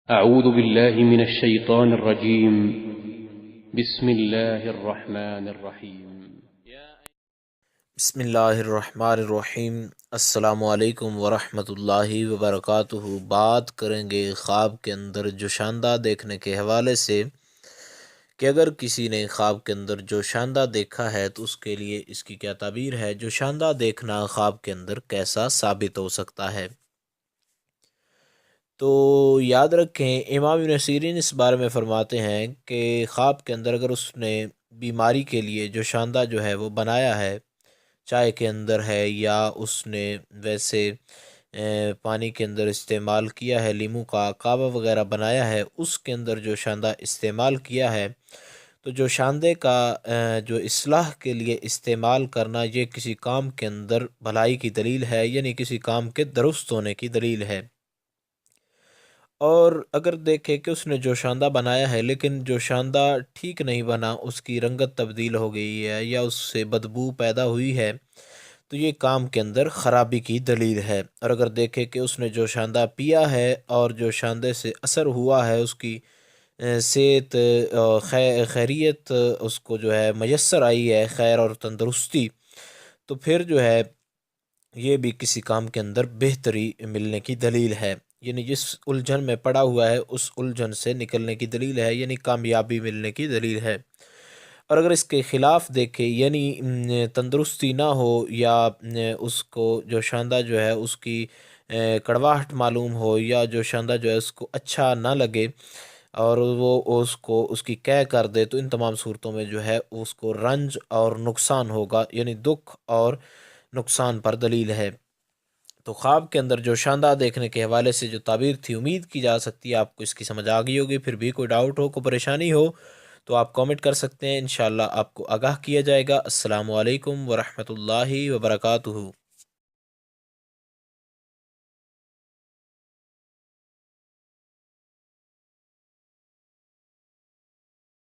أعوذ بالله من الشيطان الرجيم. بسم الله الرحمن الرحيم. بسم اللہ الرحمن الرحیم۔ السلام علیکم ورحمۃ اللہ وبرکاتہ۔ بات کریں گے خواب کے اندر جوشاندہ دیکھنے کے حوالے سے کہ اگر کسی نے خواب کے اندر جوشاندہ دیکھا ہے تو اس کے لیے اس کی کیا تعبیر ہے، جوشاندہ دیکھنا خواب کے اندر کیسا ثابت ہو سکتا ہے۔ تو یاد رکھیں، امام ابن سیرین اس بارے میں فرماتے ہیں کہ خواب کے اندر اگر اس نے بیماری کے لیے جوشاندہ جو ہے وہ بنایا ہے، چائے کے اندر ہے یا اس نے ویسے پانی کے اندر استعمال کیا ہے، لیموں کا کعوہ وغیرہ بنایا ہے، اس کے اندر جو شاندہ استعمال کیا ہے، تو جو شاندے کا جو اصلاح کے لیے استعمال کرنا، یہ کسی کام کے اندر بھلائی کی دلیل ہے، یعنی کسی کام کے درست ہونے کی دلیل ہے۔ اور اگر دیکھے کہ اس نے جوشاندہ بنایا ہے لیکن جوشاندہ ٹھیک نہیں بنا، اس کی رنگت تبدیل ہو گئی ہے یا اس سے بدبو پیدا ہوئی ہے، تو یہ کام کے اندر خرابی کی دلیل ہے۔ اور اگر دیکھے کہ اس نے جوشاندہ پیا ہے اور جوشاندے سے اثر ہوا ہے، اس کی صحت خیریت اس کو جو ہے میسر آئی ہے، خیر اور تندرستی، تو پھر جو ہے یہ بھی کسی کام کے اندر بہتری ملنے کی دلیل ہے، یعنی جس الجھن میں پڑا ہوا ہے اس الجھن سے نکلنے کی دلیل ہے، یعنی کامیابی ملنے کی دلیل ہے۔ اور اگر اس کے خلاف دیکھے، یعنی تندرستی نہ ہو یا اس کو جو شاندہ جو ہے اس کی کڑواہٹ معلوم ہو یا جو شاندہ جو ہے اس کو اچھا نہ لگے اور وہ اس کو اس کی کہہ کر دے، تو ان تمام صورتوں میں جو ہے اس کو رنج اور نقصان ہوگا، یعنی دکھ اور نقصان پر دلیل ہے۔ تو خواب کے اندر جو شاندہ دیکھنے کے حوالے سے جو تعبیر تھی، امید کی جا سکتی ہے آپ کو اس کی سمجھ آ گئی ہوگی۔ پھر بھی کوئی ڈاؤٹ ہو، کوئی پریشانی ہو تو آپ کامنٹ کر سکتے ہیں، انشاءاللہ آپ کو آگاہ کیا جائے گا۔ السلام علیکم ورحمۃ اللہ وبرکاتہ۔